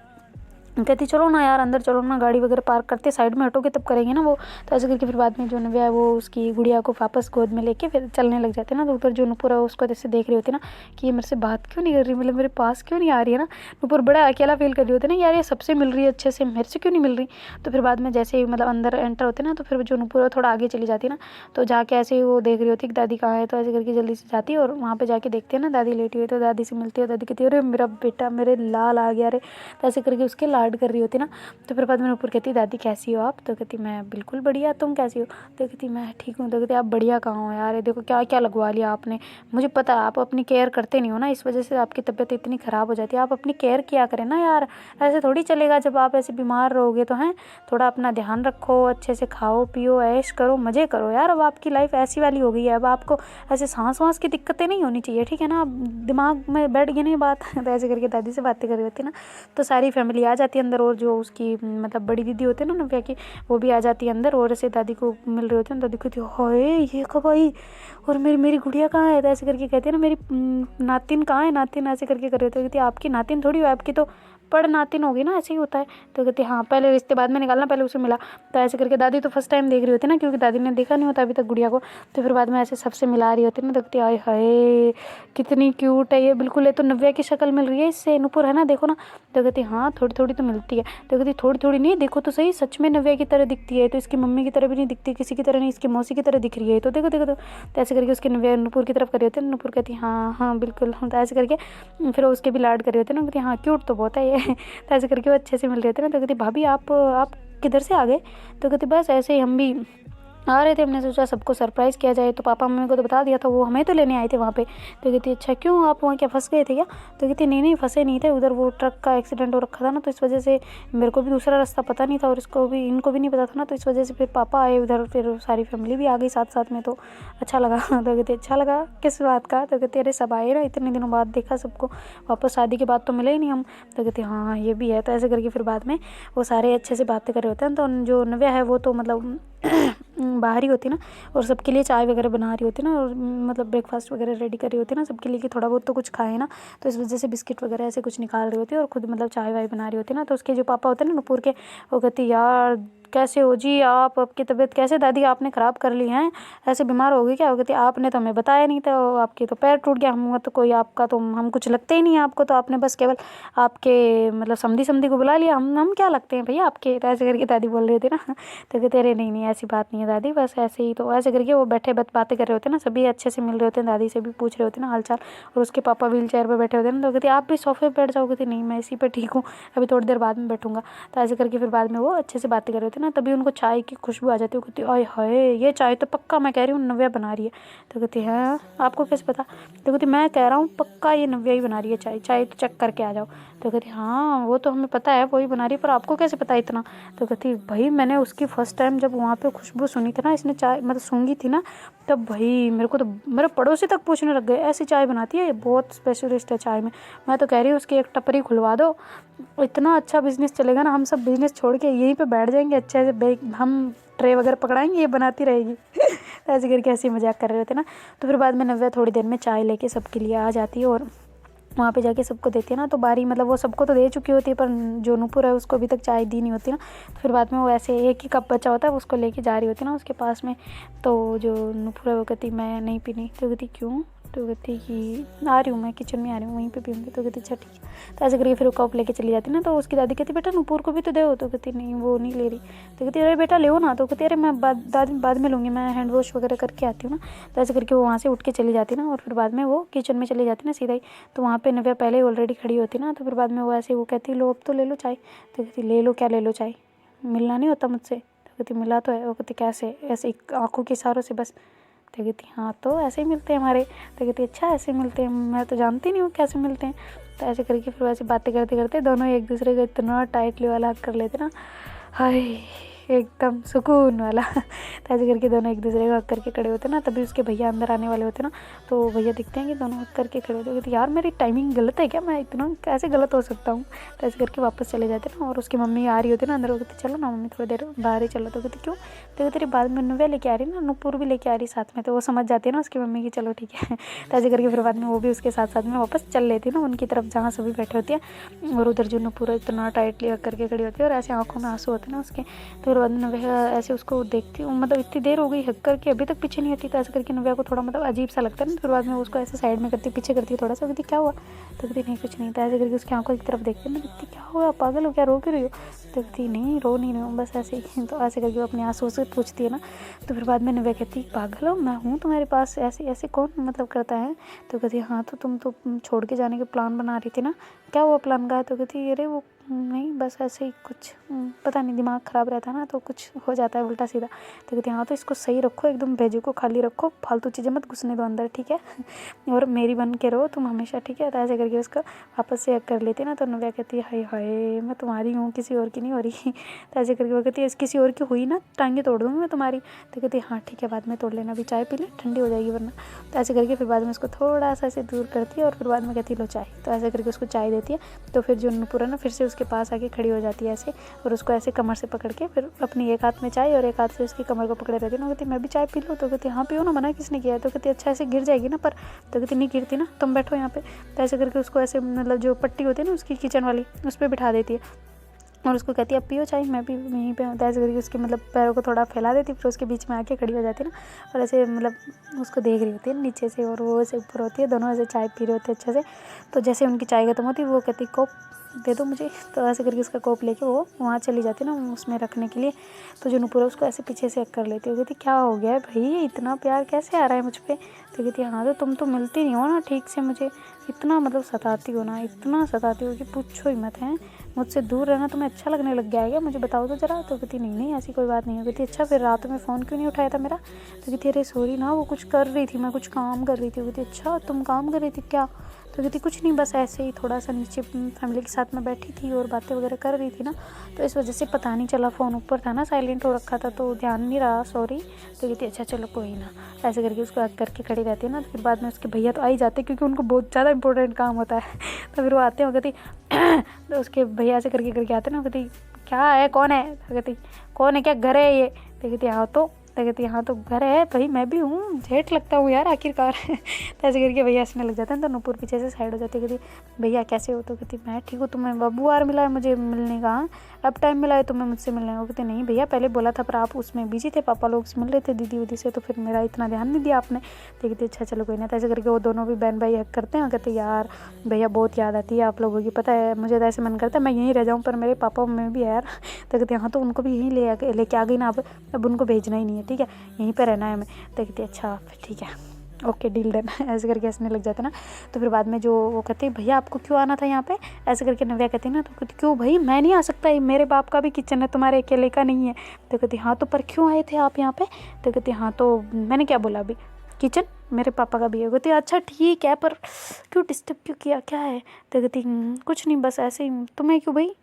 कहती चलो ना यार अंदर चलो ना, गाड़ी वगैरह पार्क करते साइड में हटोगे तब करेंगे ना वो। तो ऐसे करके फिर बाद में जो नव्या है वो उसकी गुड़िया को वापस गोद में लेके फिर चलने लग जाते हैं ना। तो ऊपर जो नूपुर है उसको जैसे देख रही होती है ना कि ये मेरे से बात क्यों नहीं कर रही, मतलब मेरे पास क्यों नहीं आ रही है ना। नूपुर बड़ा अकेला फील कर रही होती है ना, यार ये सबसे मिल रही है अच्छे से, मेरे से क्यों नहीं मिल रही। तो फिर बाद में जैसे ही मतलब अंदर एंटर होते ना, तो फिर जो नूपुर है थोड़ा आगे चली जाती है ना, तो जाके ऐसे ही वो देख रही होती कि दादी कहाँ है। तो ऐसे करके जल्दी से जाती है और वहाँ पे जाके देखते हैं ना दादी लेटी हुई, तो दादी से मिलती है। दादी कहती है अरे मेरा बेटा मेरे लाल आ गया रे। तो ऐसे करके उसके लाड कर रही होती ना। तो फिर बाद में ऊपर कहती दादी कैसी हो आप। तो कहती मैं बिल्कुल बढ़िया, तुम कैसी हो। तो कहती मैं ठीक हूँ। तो कहती आप बढ़िया कहाँ हो यार, ये देखो क्या क्या लगवा लिया आपने, मुझे पता है आप अपनी केयर करते नहीं हो ना, इस वजह से आपकी तबीयत इतनी ख़राब हो जाती है, आप अपनी केयर किया करें ना यार, ऐसे थोड़ी चलेगा जब आप ऐसे बीमार रहोगे तो हैं। थोड़ा अपना ध्यान रखो, अच्छे से खाओ पियो ऐश करो मज़े करो यार, अब आपकी लाइफ ऐसी वाली हो गई है, अब आपको ऐसे सांस वाँस की दिक्कतें नहीं होनी चाहिए, ठीक है ना। अब दिमाग में बैठ गई नहीं बात। तो ऐसे करके दादी से बातें कर रही होती ना, तो सारी फैमिली आ जाती है अंदर, और जो उसकी मतलब बड़ी दीदी होती है ना नव्या की, वो भी आ जाती है अंदर और ऐसे दादी को मिल रही होती है। दादी कहती है हाय ये कब आई, और मेरी मेरी गुड़िया कहाँ है, तो ऐसे करके कहती है ना, मेरी नातिन कहाँ है, नातिन, ऐसे करके कर रहे थे। कहती आपकी नातिन थोड़ी हो, आपकी तो पड़ नातिन होगी ना, ऐसे ही होता है। तो कहती हाँ, पहले रिश्ते बाद में निकालना, पहले उसे मिला। तो ऐसे करके दादी तो फर्स्ट टाइम देख रही होती ना, क्योंकि दादी ने देखा नहीं होता अभी तक गुड़िया को। तो फिर बाद में ऐसे सबसे मिला रही होती ना, तो कहती आय हाय कितनी क्यूट है ये, बिल्कुल ये तो नव्या की शक्ल मिल रही है इससे, नूपुर है ना, देखो ना। तो कहती हाँ थोड़ी थोड़ी तो मिलती है। तो कहती थोड़ी थोड़ी नहीं, देखो तो सही, सच में नव्या की तरह दिखती है। तो इसकी मम्मी की तरह भी नहीं दिखती, किसी की तरह नहीं, इसकी मौसी की तरह दिख रही है, तो देखो देखो। तो ऐसे करके उसके नव्या नूपुर की तरफ कर रहे होते हैं। नूपुर कहती हाँ हाँ बिल्कुल। तो ऐसे करके फिर उसके भी लाड कर रहे होते हैं ना, कहती हाँ क्यूट तो बहुत है ये। तो ऐसे करके वो अच्छे से मिल रहे थे ना। तो कहती भाभी आप किधर से आ गए। तो कहती बस ऐसे ही हम भी आ रहे थे, हमने सोचा सबको सरप्राइज़ किया जाए। तो पापा मम्मी को तो बता दिया था, वो हमें तो लेने आए थे वहाँ पे। तो कहती अच्छा क्यों, आप वहाँ क्या फंस गए थे क्या। तो कहती नहीं फंसे नहीं थे, उधर वो ट्रक का एक्सीडेंट हो रखा था ना, तो इस वजह से मेरे को भी दूसरा रास्ता पता नहीं था, और इनको भी नहीं पता था ना, तो इस वजह से फिर पापा आए उधर, फिर सारी फैमिली भी आ गई साथ साथ में, तो अच्छा लगा। तो कहती अच्छा लगा किस बात का। तो कहती अरे सब आए ना, इतने दिनों बाद देखा सबको, वापस शादी के बाद तो मिले ही नहीं हम। तो कहती हाँ ये भी है। तो ऐसे करके फिर बाद में वो सारे अच्छे से बातें कर रहे होते हैं। तो जो नव्या है वो तो मतलब बाहर ही होती ना, और सबके लिए चाय वगैरह बना रही होती ना, और मतलब ब्रेकफास्ट वगैरह रेडी कर रही होती ना सबके लिए, कि थोड़ा बहुत तो कुछ खाए ना। तो इस वजह से बिस्किट वगैरह ऐसे कुछ निकाल रही होती है, और खुद मतलब चाय वाय बना रही होती ना। तो उसके जो पापा होते हैं ना नुपुर के, वो कहती यार कैसे हो जी आप, आपकी तबीयत कैसे दादी आपने ख़राब कर ली है, ऐसे बीमार हो गई क्या। हो कहती आपने तो हमें बताया नहीं था, आपके तो पैर टूट गया, हम तो कोई आपका तो हम कुछ लगते ही नहीं है आपको, तो आपने बस केवल आपके मतलब समधी को बुला लिया, हम क्या लगते हैं भैया आपके। तो ऐसे करके दादी बोल रही थी ना। तो कहते अरे नहीं ऐसी बात नहीं है दादी, बस ऐसे ही। तो ऐसे करके वो बैठे बातें कर रहे होते हैं ना, सभी अच्छे से मिल रहे होते हैं, दादी से भी पूछ रहे होते हैं ना हालचाल। और उसके पापा व्हील चेयर पर बैठे होते हैं ना। तो कहती आप भी सोफे पर बैठ जाओगे। नहीं मैं इसी पर ठीक हूँ, अभी थोड़ी देर बाद में बैठूंगा। तो ऐसे करके फिर बाद में वो अच्छे से बातें कर रहे होते हैं ना, तभी उनको चाय की खुशबू आ जाती है। वो कहती आय हाय ये चाय तो पक्का मैं कह रही हूँ नव्या बना रही है। तो कहती है आपको कैसे पता। तो कहती मैं कह रहा हूँ पक्का ये नव्या ही बना रही है चाय, चाय तो चेक करके आ जाओ। तो कहती हाँ वो तो हमें पता है वही बना रही है, पर आपको कैसे पता इतना। तो कहती भाई मैंने उसकी फर्स्ट टाइम जब वहाँ पे खुशबू सुनी थी ना, इसने चाय मतलब सूंघी थी ना, तब भाई मेरे को तो मेरे पड़ोसी तक पूछने लग गए ऐसी चाय बनाती है ये, बहुत स्पेशलिस्ट है चाय में। मैं तो कह रही हूँ उसकी एक टपरी खुलवा दो, इतना अच्छा बिजनेस चलेगा ना, हम सब बिजनेस छोड़ के यहीं पे बैठ जाएंगे अच्छे से, हम ट्रे वगैरह पकड़ाएंगे, ये बनाती रहेगी। ऐसे करके ऐसे मजाक कर रहे थे ना। तो फिर बाद में नव्या थोड़ी देर में चाय लेके सबके लिए आ जाती है, और वहाँ पे जाके सबको देती है ना। तो बारी मतलब वो सबको तो दे चुकी होती है, पर जो नूपुर है उसको अभी तक चाय दी नहीं होती ना। तो फिर बाद में वो ऐसे एक ही कप बचा होता है, उसको लेके जा रही होती है ना उसके पास में। तो जो नूपुर है वो कहती मैं नहीं पीनी। तो कहती क्यों। तो कहती कि आ रही हूँ मैं किचन में आ रही हूँ, वहीं पे पीऊँगी। तो कहती अच्छा ठीक है। तो ऐसे करके फिर वो कप लेके चली जाती ना। तो उसकी दादी कहती बेटा नूपुर को भी तो दो। तो कहती नहीं वो नहीं ले रही। तो कहती अरे बेटा ले ना। तो कहती अरे मैं बाद में लूँगी, मैं हैंड वॉश वगैरह करके आती हूँ ना। तो ऐसे करके वो वहाँ से उठ के चली जाती ना, और फिर बाद में वो किचन में चली जाती ना सीधा ही। तो वहाँ पे नव्या पहले ही ऑलरेडी खड़ी होती ना। तो फिर बाद में वो ऐसे वो कहती लो अब तो ले लो चाय। तो कहती ले लो क्या ले लो चाय, मिलना नहीं होता मुझसे। तो कहती मिला तो है। वो कहती कैसे, ऐसे आँखों के इशारों से बस। तो कहती हाँ तो ऐसे ही मिलते हैं हमारे। तो कहती अच्छा ऐसे मिलते हैं, मैं तो जानती नहीं हूँ कैसे मिलते हैं। तो ऐसे करके फिर वैसे बातें करते करते दोनों एक दूसरे को इतना टाइटली वाला हक कर लेते ना, हाय एकदम सुकून वाला। तो ऐसे करके दोनों एक दूसरे को हक करके खड़े होते ना। तभी उसके भैया अंदर आने वाले होते ना, तो भैया दिखते हैं कि दोनों हक करके खड़े होते। कहते यार मेरी टाइमिंग गलत है क्या, मैं इतना कैसे गलत हो सकता हूँ। तो ऐसे करके वापस चले जाते ना, और उसकी मम्मी आ रही होती ना अंदर। वो कहती चलो ना मम्मी थोड़ी देर बाहर ही चलो। तो कहती क्यों। तो कहती बाद में नव्या लेके आ रही ना, नूपुर भी लेके आ रही साथ में। तो वो समझ जाती है ना उसकी मम्मी की चलो ठीक है। तो ऐसे करके फिर बाद में वो भी उसके साथ साथ में वापस चल लेती है ना उनकी तरफ जहाँ सभी बैठे होती है। और उधर जो नूपुर इतना टाइटली हक करके खड़ी होती है, और ऐसे आंखों में आंसू होते हैं ना उसके। तो फिर बाद में नव्या ऐसे उसको देखती हूँ, मतलब इतनी देर हो गई हक करके अभी तक पीछे नहीं हटी। तो ऐसे करके नव्या को थोड़ा मतलब अजीब सा लगता है ना। फिर बाद में उसको ऐसे साइड में करती पीछे करती है थोड़ा सा। कहती क्या हुआ। तो कहती नहीं कुछ नहीं। तो ऐसे करके उसकी आंखों की तरफ देखती है ना, कहती क्या हुआ पागल हो क्या, रो क्यों रही हो। तो कहती नहीं रो नहीं रही हूँ बस ऐसे ही। तो ऐसे करके वो अपने आंसू से पूछती है ना। तो फिर बाद में नव्या कहती पागल हो, मैं हूँ तुम्हारे पास, ऐसे ऐसे कौन मतलब करता है। तो कहती हाँ तो तुम तो छोड़ के जाने के प्लान बना रही थी ना, क्या हुआ प्लान का। तो कहती अरे वो नहीं बस ऐसे ही कुछ पता नहीं दिमाग ख़राब रहता है ना, तो कुछ हो जाता है उल्टा सीधा। तो कहती हाँ तो इसको सही रखो, एकदम भेजो को खाली रखो, फालतू चीज़ें मत घुसने दो अंदर ठीक है, और मेरी बन के रहो तुम हमेशा ठीक है। तो ऐसे करके उसको वापस से हक कर लेती ना। तो नव्या कहती है हाय हाय मैं तुम्हारी हूँ, किसी और की नहीं हो रही। तो ऐसे करके वो कहती है किसी और की हुई ना टांगे तोड़ दूँगी मैं तुम्हारी। तो कहती हाँ ठीक है बाद में तोड़ लेना, अभी चाय पी ले ठंडी हो जाएगी वरना। तो ऐसे करके फिर बाद में उसको थोड़ा सा ऐसे दूर करती है, और फिर बाद में कहती लो चाय। तो ऐसे करके उसको चाय देती है। तो फिर जो नूपुर है ना फिर से उसके पास आके खड़ी हो जाती है ऐसे, और उसको ऐसे कमर से पकड़ के फिर अपनी एक हाथ में चाय और एक हाथ से उसकी कमर को पकड़े रहती है ना। कहती मैं भी चाय पी लूँ? तो कहती हाँ पियो ना, मना किसने किया है? तो कहती अच्छा ऐसे गिर जाएगी ना पर। तो कहती नहीं गिरती ना, तुम बैठो यहाँ पे। तो ऐसे करके उसको ऐसे मतलब जो पट्टी होती है ना उसकी किचन वाली, उस पर बिठा देती है और उसको कहती है अब पियो चाय, मैं भी यहीं पे हूँ। तो ऐसे करके उसके मतलब पैरों को थोड़ा फैला देती, फिर उसके बीच में आके खड़ी हो जाती है ना, और ऐसे मतलब उसको देख रही होती है नीचे से और वो ऐसे ऊपर होती है, दोनों ऐसे चाय पी रहे होते हैं अच्छे से। तो जैसे उनकी चाय खत्म होती है वो कहती कोप दे दो मुझे। तो ऐसे करके उसका कोप लेके वो वहाँ चली जाती है ना उसमें रखने के लिए। तो जो नुपुर है उसको ऐसे पीछे से कर लेती है। कहती क्या हो गया है भाई, इतना प्यार कैसे आ रहा है मुझ पर? तो कहती हाँ तो तुम तो मिलती नहीं हो ना ठीक से मुझे, इतना मतलब सताती हो ना, इतना सताती हो कि पूछो ही मत है। मुझसे दूर रहना तुम्हें अच्छा लगने लग गया है क्या? मुझे बताओ तो ज़रा। तो कहती नहीं नहीं ऐसी कोई बात नहीं है। कहती अच्छा फिर रात में फ़ोन क्यों नहीं उठाया था मेरा? तो कहती अरे सॉरी ना, वो कुछ कर रही थी, मैं कुछ काम कर रही थी। कहती अच्छा तुम काम कर रही थी क्या? तो कहती कुछ नहीं, बस ऐसे ही थोड़ा सा नीचे फैमिली के साथ में बैठी थी और बातें वगैरह कर रही थी ना, तो इस वजह से पता नहीं चला, फ़ोन ऊपर था ना, साइलेंट हो रखा था तो ध्यान नहीं रहा, सॉरी। तो कहती अच्छा चलो कोई ना। ऐसे करके उसको हक करके खड़ी रहती है ना। तो फिर बाद में उसके भैया तो आ ही जाते क्योंकि उनको बहुत ज़्यादा इंपॉर्टेंट काम होता है। तो फिर वो आते हैं, कहती तो उसके भैया से करके आते ना, कहती क्या है, कौन है? तो कहती कौन है, क्या घर है ये? तो कहती हाँ तो कहती हाँ तो घर है भाई, मैं भी हूँ, जेठ लगता हूँ यार आखिरकार। तो ऐसे करके भैया हंसने लग जाते हैं। तो नुपुर पीछे से साइड हो जाती है। कहती भैया कैसे हो? तो कहती मैं ठीक हूँ, तुम्हें बब्बू आर मिला है मुझे मिलने का? अब टाइम मिला है तुम्हें मुझसे मिलने का? कहते नहीं भैया पहले बोला था पर आप उसमें बिजी थे, पापा लोग से मिल रहे थे दीदी उदी से, तो फिर मेरा इतना ध्यान नहीं दिया आपने। तो कहती अच्छा चलो कोई ना। तो ऐसे करके वो दोनों भी बहन भाई हक करते हैं। कहते यार भैया बहुत याद आती है आप लोगों की, पता है मुझे तो ऐसे मन करता है मैं यहीं रह जाऊँ, पर मेरे पापा मम्मी भी है यार। तो कहते हाँ तो उनको भी यहीं लेके आ गई ना, अब उनको भेजना ही नहीं है, ठीक है यहीं पर रहना है हमें। तो कहती अच्छा ठीक है ओके डील डन। ऐसे करके हंसने लग जाते ना। तो फिर बाद में जो वो कहते हैं भैया आपको क्यों आना था यहाँ पे? ऐसे करके नव्या कहती है ना। तो कहती क्यों भाई, मैं नहीं आ सकता, ये मेरे बाप का भी किचन है, तुम्हारे अकेले का नहीं है। तो कहती हाँ तो पर क्यों आए थे आप यहाँ पे? तो कहती हाँ तो मैंने क्या बोला अभी, किचन मेरे पापा का भी है। कहती अच्छा ठीक है पर क्यों डिस्टर्ब क्यों किया, क्या है? तो कहती कुछ नहीं बस ऐसे ही। तुम्हें क्यों भाई,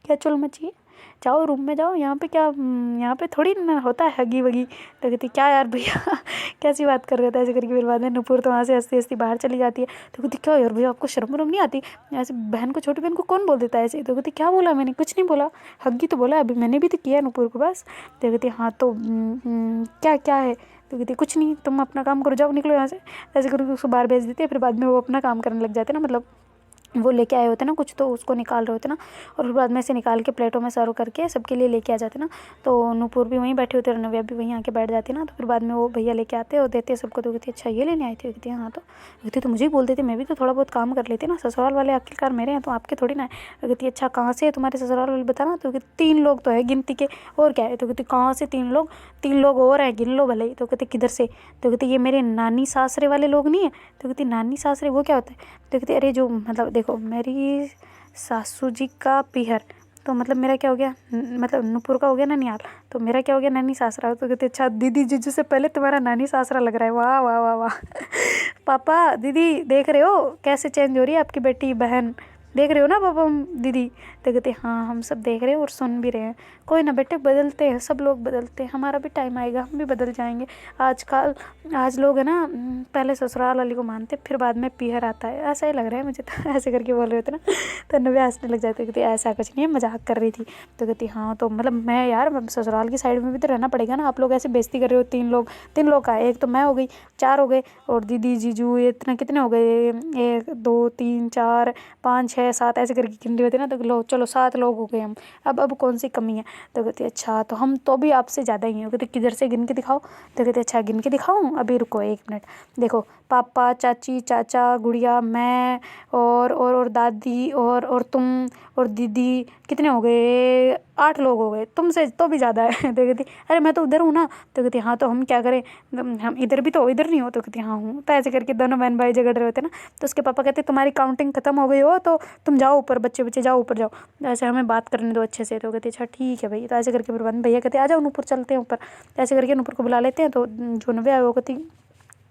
क्या चल मचिए, जाओ रूम में जाओ, यहाँ पे क्या यहाँ पे थोड़ी ना होता है हगी वगी। तो कहती क्या यार भैया कैसी बात कर रहे थे? ऐसे करके फिर बाद में नुपुर तो वहाँ से हंसती हंसती बाहर चली जाती है। तो कहती क्या यार भैया आपको शर्म वरम नहीं आती? ऐसे बहन को, छोटी बहन को कौन बोल देता है ऐसे? तो कहती क्या बोला मैंने, कुछ नहीं बोला, हग्गी तो बोला अभी मैंने भी तो किया नुपुर को बस। तो कहती हाँ तो क्या क्या है? तो कहती कुछ नहीं, तुम अपना काम करो, जाओ निकलो यहाँ से। ऐसे करके उसको बाहर भेज देती है। फिर बाद में वो अपना काम करने लग जाते हैं ना, मतलब वो लेके आए होते ना कुछ, तो उसको निकाल रहे होते ना, और फिर बाद में से निकाल के प्लेटों में सर्व करके सबके लिए लेके आ जाते ना। तो नूपुर भी वहीं बैठे होते और नव्या भी वहीं आके बैठ जाती ना। तो फिर बाद में वो भैया लेके आते और देते सबको। तो कहती अच्छा ये लेने आई थी? कहती हाँ। तो कहती तो मुझे ही बोल देते, मैं भी तो थोड़ा बहुत काम कर लेती ना, ससुराल वाले आखिरकार मेरे हैं तो आपके थोड़ी ना है। तो कहती अच्छा कहाँ से है तुम्हारे ससुराल वाले बताना। तो कहती 3 लोग तो है गिनती के, और क्या है? तो कहती कहाँ से 3 लोग? 3 लोग और हैं, गिन लो भले ही। तो कहती किधर से? तो कहती ये मेरे नानी सासरे वाले लोग नहीं है। तो कहती नानी सासरे वो क्या होता है? तो कहती अरे जो मतलब देखो मेरी सासू जी का पीहर, तो मतलब मेरा क्या हो गया, मतलब नूपुर का हो गया ननियाल, तो मेरा क्या हो गया नानी सासरा। तो कहते अच्छा दीदी जीजू से पहले तुम्हारा नानी सासरा लग रहा है, वाह वाह वाह वाह। पापा दीदी देख रहे हो कैसे चेंज हो रही है आपकी बेटी बहन, देख रहे हो ना पापा दीदी? तो कहते हाँ हम सब देख रहे हैं और सुन भी रहे हैं। कोई ना बेटे बदलते हैं, सब लोग बदलते हैं, हमारा भी टाइम आएगा, हम भी बदल जाएंगे। आजकल आज लोग है ना पहले ससुराल वाली को मानते फिर बाद में पीहर आता है, ऐसा ही लग रहा है मुझे तो। ऐसे करके बोल रहे थे ना। तो नव्या हंसने लग जाती, कहती ऐसा कुछ नहीं है, मजाक कर रही थी। तो कहती हाँ तो मतलब मैं यार ससुराल की साइड में भी तो रहना पड़ेगा ना, आप लोग ऐसे बेइज्जती कर रहे हो। 3 लोग का, एक तो मैं हो गई, 4 हो गए, और दीदी जीजू ये इतना कितने हो गए, 1 2 3 4 5 6 7 ऐसे करके गिन रहे होते ना। तो लो चलो 7 लोग हो गए हम, अब कौन सी कमी है? तो कहती अच्छा तो हम तो भी आपसे ज़्यादा ही हैं। कहते किधर से गिन के दिखाओ? तो कहते अच्छा गिन के दिखाऊं, अभी रुको 1 मिनट, देखो पापा चाची चाचा गुड़िया मैं और दादी और तुम और दीदी, कितने हो गए? 8 लोग हो गए, तुमसे तो भी ज़्यादा है। तो कहती अरे मैं तो उधर हूँ ना। तो कहती हाँ तो हम क्या करें, हम इधर भी तो, इधर नहीं हो? तो कहती हाँ हूँ। तो ऐसे करके दोनों बहन भाई झगड़ रहे होते ना। तो उसके पापा कहते तुम्हारी काउंटिंग खत्म हो गई हो तो तुम जाओ ऊपर, बच्चे जाओ ऊपर जाओ, ऐसे हमें बात करने दो अच्छे से। तो कहती अच्छा ठीक है भाई। तो ऐसे करके फिर भैया कहते आ जाओ ऊपर चलते हैं ऊपर। ऐसे करके ऊपर को बुला लेते हैं। तो जो नव्या है वो कहती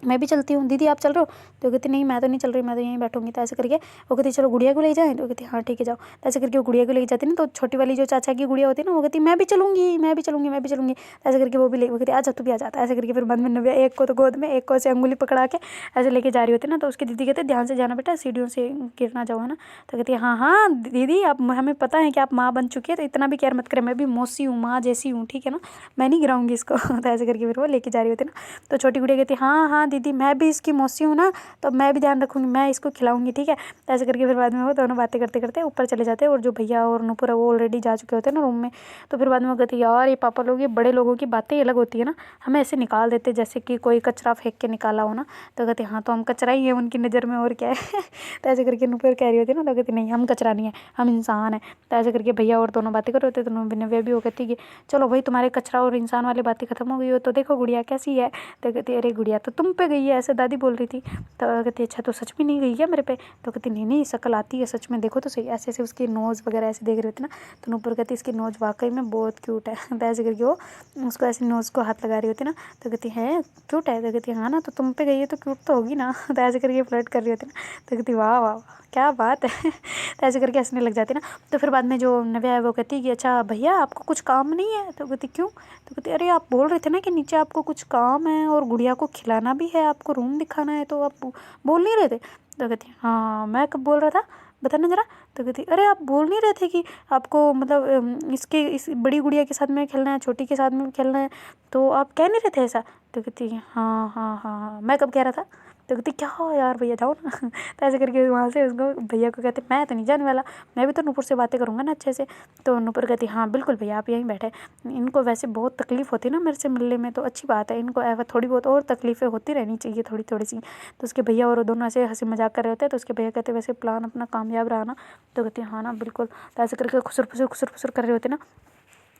मैं भी चलती हूँ, दीदी आप चल रहे हो? तो कहती नहीं मैं तो नहीं चल रही, मैं तो यहीं बैठूंगी। तो ऐसे करके वो कहती चलो गुड़िया को ले जाएं, तो कहती हाँ ठीक है जाओ। तो ऐसे करके वो गुड़िया को ले जाती ना, तो छोटी वाली जो चाचा की गुड़िया होती है ना, वो कहती मैं भी चलूंगी, मैं भी चलूंगी, मैं भी चलूंगी। तो ऐसे करके वो भी ले, वो कहती आजा तू भी आ जाता। ऐसे करके फिर बाद में नव्या एक को तो गोद में, एक को ऐसे अंगुली पकड़ा के ऐसे लेके जा रही होती ना, तो उसकी दीदी कहते ध्यान से जाना बेटा, सीढ़ियों से गिर ना जाओ, है ना। तो कहती है हाँ हाँ दीदी, अब हमें पता है कि आप माँ बन चुकी है, तो इतना भी केयर मत करें, मैं भी मौसी हूँ, माँ जैसी हूँ, ठीक है ना, मैं नहीं गिराऊंगी इसको। तो ऐसे करके फिर वो लेके जा रही होती ना, तो छोटी गुड़िया कहती हाँ हाँ दीदी मैं भी इसकी मौसी हूँ ना, तो मैं भी ध्यान रखूँगी, मैं इसको खिलाऊंगी, ठीक है। तो ऐसे करके फिर बाद में वो दोनों बातें करते करते ऊपर चले जाते हैं, और जो भैया और नूपुर है वो ऑलरेडी जा चुके होते हैं ना रूम में। तो फिर बाद में वो कहती है यार ये पापा लोग, ये बड़े लोगों की बातें ही अलग होती है ना, हमें ऐसे निकाल देते जैसे कि कोई कचरा फेंक के निकाला हो ना। तो कहते हाँ तो हम कचरा ही है उनकी नज़र में, और क्या है। तो ऐसे करके नूपुर कह रही होती है ना, तो कहती नहीं हम कचरा नहीं है, हम इंसान है। तो ऐसे करके भैया और दोनों बातें कर रहे होते, तो नव्या भी वो कहती कि चलो भाई तुम्हारे कचरा और इंसान वाली बातें खत्म हो गई हो, तो देखो गुड़िया कैसी है। तो कहती अरे गुड़िया तो तुम पे गई है, ऐसे दादी बोल रही थी। तो कहती अच्छा तो सच में नहीं गई क्या मेरे पे? तो कहती नहीं नहीं शक्ल आती है सच में, देखो तो सही। ऐसे ऐसे उसकी नोज़ वगैरह ऐसे देख रहे होते ना, तो नूपुर कहती इसकी नोज़ वाकई में बहुत क्यूट है। तो ऐसे करके वो उसको ऐसे नोज़ को हाथ लगा रही होती ना, तो कहती है क्यूट है। तो कहती हाँ ना, तो तुम पे गई है तो क्यूट तो होगी ना। तो ऐसे करके फ्लर्ट कर रही होती ना, तो कहती वाह वाह वाह, क्या बात है। तो ऐसे करके हंसने लग जाती ना। तो फिर बाद में जो नव्या है वो कहती कि अच्छा भैया आपको कुछ काम नहीं है? तो कहती क्यों? तो कहती अरे आप बोल रहे थे ना कि नीचे आपको कुछ काम है और गुड़िया को खिलाना भी है, आपको रूम दिखाना है, तो आप बोल नहीं रहे थे? तो कहती हाँ मैं कब बोल रहा था, बताना ज़रा। तो कहती अरे आप बोल नहीं रहे थे कि आपको मतलब इसके इस बड़ी गुड़िया के साथ में खेलना है, छोटी के साथ में खेलना है, तो आप कह नहीं रहे थे ऐसा? तो कहती हाँ हाँ हाँ हाँ मैं कब कह रहा था? तो कहती क्या हो यार भैया जाओ ना। तो ऐसे करके वहाँ से उसको भैया को कहते मैं तो नहीं जाने वाला, मैं भी तो नूपुर से बातें करूँगा ना अच्छे से। तो नूपुर कहती हाँ बिल्कुल भैया आप यहीं बैठे, इनको वैसे बहुत तकलीफ़ होती है ना मेरे से मिलने में, तो अच्छी बात है, इनको थोड़ी बहुत और तकलीफ़ें होती रहनी चाहिए, थोड़ी थोड़ी सी। तो उसके भैया और दोनों ऐसे हंसी मजाक कर रहे होते हैं। तो उसके भैया कहते वैसे प्लान अपना कामयाब रहा ना? तो कहती हाँ ना बिल्कुल। तो ऐसे करके खुसर फुसर कर रहे होते ना।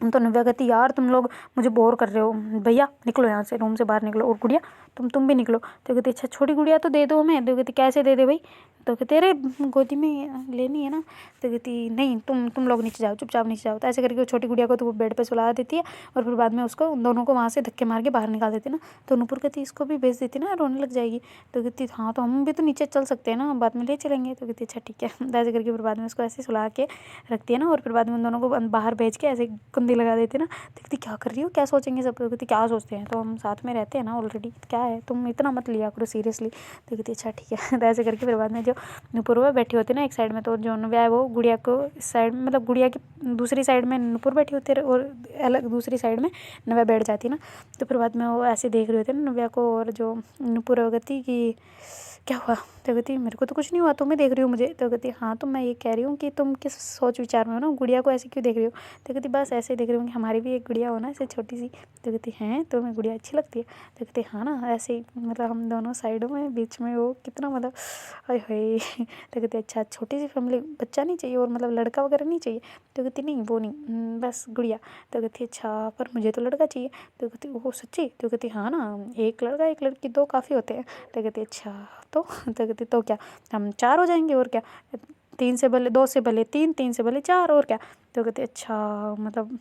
तो नव्या कहती यार तुम लोग मुझे बोर कर रहे हो, भैया निकलो यहाँ से, रूम से बाहर निकलो, और गुड़िया तुम भी निकलो। तो कहती अच्छा छोटी गुड़िया तो दे दो हमें। तो कहती कैसे दे दे भाई? तो कहते अरे गोदी में लेनी है ना। तो कहती नहीं तुम लोग नीचे जाओ, चुपचाप नीचे जाओ। तो ऐसे करके वो छोटी गुड़िया को तो वो बेड पे सुला देती है, और फिर बाद में उसको उन दोनों को वहाँ से धक्के मार के बाहर निकाल देती ना। तो नूपुर कहती इसको भी भेज देती ना, रोने लग जाएगी। तो कहती हाँ तो हम भी तो नीचे चल सकते हैं ना, बाद में ले चलेंगे। तो कहती अच्छा ठीक है। तो ऐसे करके फिर बाद में उसको ऐसे सुला के रखती है ना, और फिर बाद में उन दोनों को बाहर भेज के ऐसे कुंदी लगा देती है ना। देखती क्या कर रही हो, क्या सोचेंगे सब? कहती क्या सोचते हैं, तो हम साथ में रहते हैं ना ऑलरेडी, क्या है तुम इतना मत लिया करो सीरियसली। तो कहती अच्छा ठीक है। तो ऐसे करके फिर बाद में जो नुपुर वो बैठी होती है ना एक साइड में, तो जो नव्या है वो गुड़िया को इस साइड में, मतलब गुड़िया की दूसरी साइड में नुपुर बैठी होती है, और अलग दूसरी साइड में नव्या बैठ जाती है ना। तो फिर बाद में वो ऐसे देख रहे होते हैं ना नव्या को, और जो नुपुर वो कहती कि क्या हुआ? तो कहती मेरे को तो कुछ नहीं हुआ, तुम्हें देख रही हो मुझे? तो कहती हाँ तो मैं ये कह रही हूँ कि तुम किस सोच विचार में हो ना, गुड़िया को ऐसे क्यों देख रही हो? तो कहती बस ऐसे देख रही हूँ कि हमारी भी एक गुड़िया हो ना ऐसे छोटी सी। तो कहती हैं तुम्हें गुड़िया अच्छी लगती है? तो कहती हाँ ना ऐसे ही, मतलब हम दोनों साइडों में बीच में वो कितना मतलब हाय हाय। तो कहती अच्छा छोटी सी फैमिली, बच्चा नहीं चाहिए और मतलब लड़का वगैरह नहीं चाहिए? तो कहती नहीं वो नहीं, बस गुड़िया। तो कहती अच्छा पर मुझे तो लड़का चाहिए। तो कहती ओह सच्ची? तो कहती हाँ ना, एक लड़का एक लड़की दो काफ़ी होते हैं। तो कहती अच्छा तो कहती तो क्या हम 4 हो जाएंगे और क्या, 3 से भले 2 से भले 3, 3 से भले 4 और क्या। तो कहती अच्छा मतलब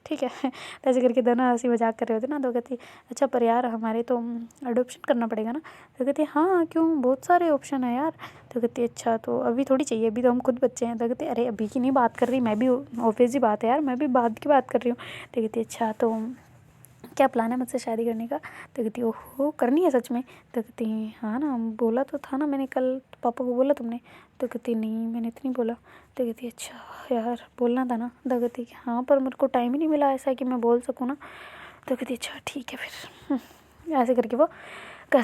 ठीक है। तो ऐसे करके दोनों हंसी मजाक कर रहे होते ना। तो कहती अच्छा पर यार हमारे तो अडोप्शन करना पड़ेगा ना? तो कहती हाँ क्यों, बहुत सारे ऑप्शन है यार। तो कहती अच्छा तो अभी थोड़ी चाहिए, अभी तो हम खुद बच्चे हैं। तो कहती अरे अभी की नहीं बात कर रही मैं भी, ऑब्वियस ही बात है यार, मैं भी बाद की बात कर रही हूँ। तो कहती अच्छा तो क्या प्लान है मुझसे शादी करने का? तो कहती ओहो करनी है सच में? तो कहती हाँ ना, बोला तो था ना मैंने कल, तो पापा को बोला तुमने? तो कहती नहीं मैंने तो नहीं बोला। तो कहती अच्छा यार बोलना था ना। तो कहती हाँ पर मेरे को टाइम ही नहीं मिला ऐसा कि मैं बोल सकूँ ना। तो कहती अच्छा ठीक है फिर। ऐसे करके वो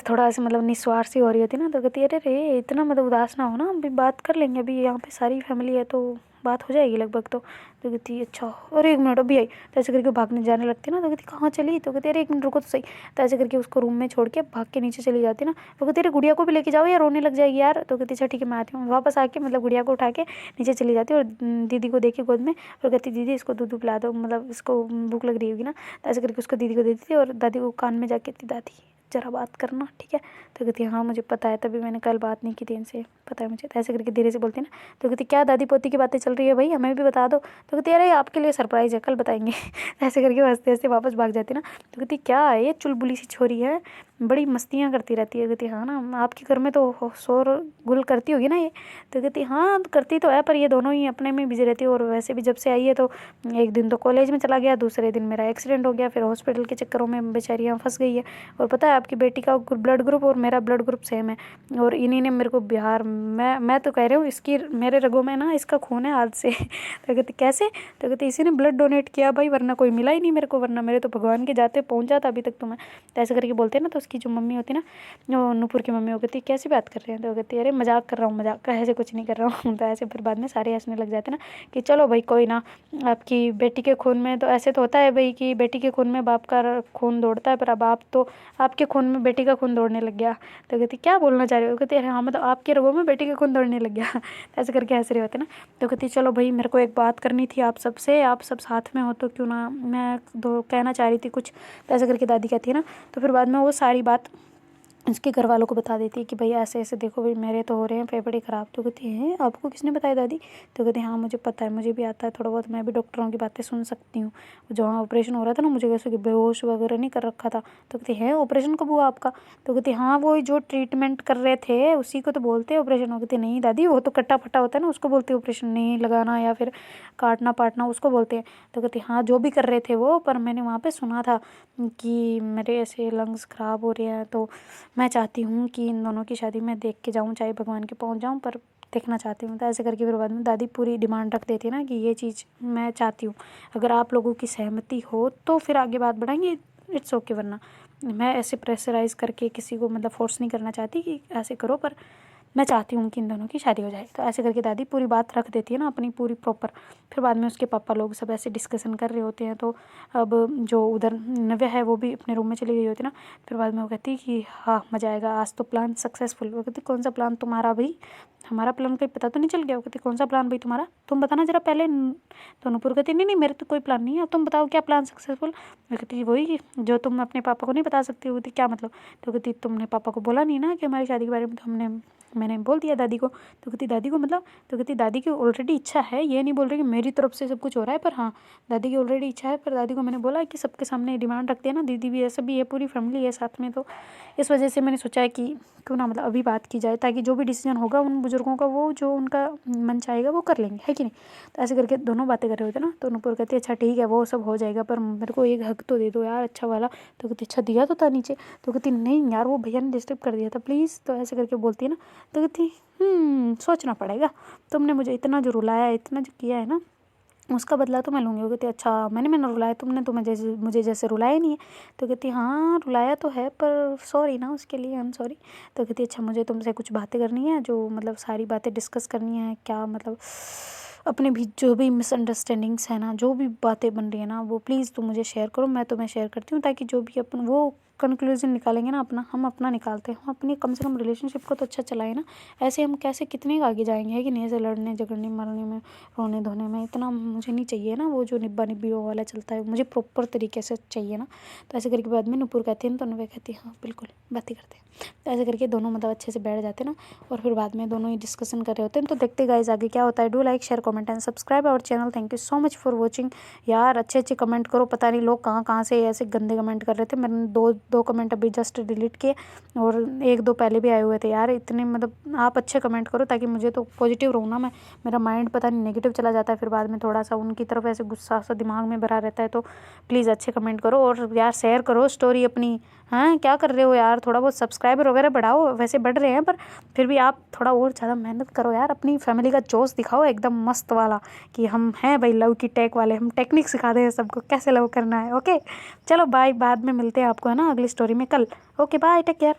थोड़ा ऐसे मतलब निस्वार्थ सी हो रही होती ना। तो कहती अरे रे इतना मतलब उदास ना हो ना, अभी बात कर लेंगे, अभी यहाँ पे सारी फैमिली है तो बात हो जाएगी लगभग। तो कहती अच्छा और 1 मिनट अभी आई। तो ऐसे करके भागने जाने लगती ना। तो कहती कहाँ चली? तो कहती अरे 1 मिनट रुको तो सही। तो ऐसे करके उसको रूम में छोड़ के भाग के नीचे चली जाती ना। तो कहती अरे गुड़िया को भी लेके जाओ यार, रोने लग जाएगी यार। तो कहती अच्छा ठीक है मैं आती हूँ। वापस आके मतलब गुड़िया को उठा के नीचे चली जाती और दीदी को देखी गोद में, और कहती दीदी इसको दूध पिला दो, मतलब इसको भूख लग रही होगी ना। तो ऐसे करके उसको दीदी को देती थी, और दादी को कान में जाके कहती दादी ज़रा बात करना ठीक है। तो कहती हाँ मुझे पता है, तभी मैंने कल बात नहीं की थी इनसे, पता है मुझे। तो ऐसे करके धीरे से बोलती ना। तो कहती क्या दादी पोती की बातें चल रही है भाई, हमें भी बता दो। तो कहती अरे आपके लिए सरप्राइज़ है, कल बताएंगे। ऐसे करके हंसते हंसते वापस भाग जाती ना। तो कहती क्या है ये चुलबुली सी छोरी है, बड़ी मस्तियाँ करती रहती है। कहती हाँ ना, आपके घर में तो शोर गुल करती होगी ना ये। तो कहती हाँ करती तो है, पर ये दोनों ही अपने में बिजी रहती है। और वैसे भी जब से आई है तो एक दिन तो कॉलेज में चला गया, दूसरे दिन मेरा एक्सीडेंट हो गया, फिर हॉस्पिटल के चक्करों में बेचारियाँ फंस गई है। और पता है आपकी बेटी का ब्लड ग्रुप और मेरा ब्लड ग्रुप सेम है, और इन्हीं ने मेरे को बिहार, मैं तो कह रही हूँ इसकी मेरे रगों में ना इसका खून है आज से। तो कहती कैसे? तो कहती इसी ने ब्लड डोनेट किया भाई, वरना कोई मिला ही नहीं मेरे को, वरना मेरे तो भगवान के जाते पहुँच जाता अभी तक। तो मैं तो ऐसे करके बोलते हैं ना, तो उसकी जो मम्मी होती है ना, जो नूपुर की मम्मी, वो कहती कैसी बात कर रहे हैं? तो कहती अरे मजाक कर रहा हूँ, मजाक का, ऐसे कुछ नहीं कर रहा हूँ। तो ऐसे फिर बाद में सारे हंसने लग जाते ना कि चलो भाई कोई ना, आपकी बेटी के खून में तो ऐसे तो होता है भाई कि बेटी के खून में बाप का खून दौड़ता है, पर अब आप तो आपके खून में बेटी का खून दौड़ने लग गया। तो कहती क्या बोलना चाह रहे हो? कहती अरे हाँ मतलब आपके रगों में बेटी का खून दौड़ने लग गया। ऐसे करके हंस रहे होते ना। तो कहती चलो भाई मेरे को एक बात करनी थी आप सबसे, आप सब साथ में हो तो क्यों ना, मैं दो कहना चाह रही थी कुछ। तो ऐसे करके दादी कहती है ना, तो फिर बाद में वो सारी बात उसके घर वालों को बता देती है कि भाई ऐसे ऐसे देखो भाई मेरे तो हो रहे हैं फेफड़े ख़राब। तो कहती है आपको किसने बताया दादी? तो कहती हाँ मुझे पता है, मुझे भी आता है थोड़ा बहुत, मैं भी डॉक्टरों की बातें सुन सकती हूँ। जो वहाँ ऑपरेशन हो रहा था ना, मुझे कैसे कि बेहोश वगैरह नहीं कर रखा था। तो कहती है ऑपरेशन कब हुआ आपका? तो कहती हाँ वो जो ट्रीटमेंट कर रहे थे उसी को तो बोलते हैं ऑपरेशन। हो कहती नहीं दादी वो तो कट्टा फट्टा होता है ना, उसको बोलते हैं ऑपरेशन, नहीं लगाना या फिर काटना पाटना उसको बोलते हैं। तो कहती हाँ जो भी कर रहे थे वो, पर मैंने वहाँ पे सुना था कि मेरे ऐसे लंग्स ख़राब हो रहे हैं, तो मैं चाहती हूँ कि इन दोनों की शादी मैं देख के जाऊँ, चाहे भगवान के पहुँच जाऊँ, पर देखना चाहती हूँ। तो ऐसे करके फिर बाद में दादी पूरी डिमांड रख देती है ना कि ये चीज़ मैं चाहती हूँ, अगर आप लोगों की सहमति हो तो फिर आगे बात बढ़ाएंगे, इट्स ओके, वरना मैं ऐसे प्रेशराइज़ करके किसी को मतलब फोर्स नहीं करना चाहती कि ऐसे करो, पर मैं चाहती हूँ कि इन दोनों की शादी हो जाए। तो ऐसे करके दादी पूरी बात रख देती है ना अपनी पूरी प्रॉपर। फिर बाद में उसके पापा लोग सब ऐसे डिस्कशन कर रहे होते हैं। तो अब जो उधर नव्या है वो भी अपने रूम में चली गई होती है ना। फिर बाद में वो कहती है कि हाँ मज़ा आएगा, आज तो प्लान सक्सेसफुल। वो कहती कौन सा प्लान तुम्हारा भाई? हमारा प्लान कहीं पता तो नहीं चल गया? वो कहती कौन सा प्लान भाई तुम्हारा, तुम बताना जरा पहले। तो नूपुर कहती नहीं नहीं मेरे तो कोई प्लान नहीं है, तुम बताओ क्या प्लान सक्सेसफुल? वो कहती वही जो तुम अपने पापा को नहीं बता सकती। वो कहती क्या मतलब? तो कहती तुमने पापा को बोला नहीं ना कि हमारी शादी के बारे में? तो मैंने बोल दिया दादी को। तो कहती दादी को मतलब? तो कहती दादी की ऑलरेडी इच्छा है, ये नहीं बोल रही कि मेरी तरफ से सब कुछ हो रहा है, पर हाँ दादी की ऑलरेडी इच्छा है। पर दादी को मैंने बोला कि सबके सामने डिमांड रखते हैं ना, दीदी भी है, सब भी है, पूरी फैमिली है साथ में। तो इस वजह से मैंने सोचा है कि क्यों ना मतलब अभी बात की जाए, ताकि जो भी डिसीजन होगा उन बुजुर्गों का, वो जो उनका मन चाहेगा वो कर लेंगे, है कि नहीं? तो ऐसे करके दोनों बातें कर रहे होते ना। तो नूपुर कहती है अच्छा ठीक है वो सब हो जाएगा, पर मेरे को एक हक तो दे दो यार अच्छा वाला। तो कहती अच्छा दिया तो था नीचे। तो कहती नहीं यार वो भैया ने डिस्टर्ब कर दिया था प्लीज़। तो ऐसे करके बोलती है ना। तो कहती सोचना पड़ेगा, तुमने मुझे इतना जो रुलाया, इतना जो किया है ना, उसका बदला तो मैं लूँगी। वो कहती अच्छा मैंने रुलाया, तुमने तो मुझे जैसे रुलाया नहीं है। तो कहती हाँ रुलाया तो है, पर सॉरी ना उसके लिए, आई एम सॉरी। तो कहती अच्छा मुझे तुमसे कुछ बातें करनी है, जो मतलब सारी बातें डिस्कस करनी है, क्या मतलब अपने भी जो भी मिसअंडरस्टैंडिंग्स है ना, जो भी बातें बन रही है ना, वो प्लीज़ तुम मुझे शेयर करो, मैं तुम्हें शेयर करती हूँ, ताकि जो भी अपन वो कंक्लूजन निकालेंगे ना अपना, हम अपना निकालते हैं, हम अपनी कम से कम रिलेशनशिप को तो अच्छा चलाए ना। ऐसे हम कैसे कितने आगे जाएंगे, है कि नहीं? ऐसे लड़ने झगड़ने मरने में रोने धोने में इतना मुझे नहीं चाहिए ना, वो जो निब्बा निब्बी वो वाला चलता है, मुझे प्रॉपर तरीके से चाहिए ना। तो ऐसे करके बाद में नूपुर कहती है तो नव्या कहती है हाँ बिल्कुल बातें करते हैं। तो ऐसे करके दोनों मतलब अच्छे से बैठ जाते हैं ना, और फिर बाद में दोनों ही डिस्कशन कर रहे होते हैं। तो देखते गाइस आगे क्या होता है। Do like share comment and subscribe our channel. Thank you so much for watching. यार अच्छे अच्छे कमेंट करो, पता नहीं लोग कहाँ कहाँ से ऐसे गंदे कमेंट कर रहे थे। मैंने दो कमेंट अभी जस्ट डिलीट किए, और एक दो पहले भी आए हुए थे यार। इतने मतलब आप अच्छे कमेंट करो, ताकि मुझे तो पॉजिटिव रहूँ ना मैं, मेरा माइंड पता नहीं नेगेटिव चला जाता है, फिर बाद में थोड़ा सा उनकी तरफ ऐसे गुस्सा सा दिमाग में भरा रहता है। तो प्लीज़ अच्छे कमेंट करो, और यार शेयर करो स्टोरी अपनी। हाँ क्या कर रहे हो यार, थोड़ा बहुत सब्सक्राइबर वगैरह बढ़ाओ, वैसे बढ़ रहे हैं, पर फिर भी आप थोड़ा और ज़्यादा मेहनत करो यार, अपनी फैमिली का जोश दिखाओ एकदम मस्त वाला, कि हम हैं भाई लव की टेक वाले, हम टेक्निक सिखा दें सबको कैसे लव करना है। ओके चलो बाय, बाद में मिलते हैं आपको है ना अगली स्टोरी में कल। Okay bye, take care.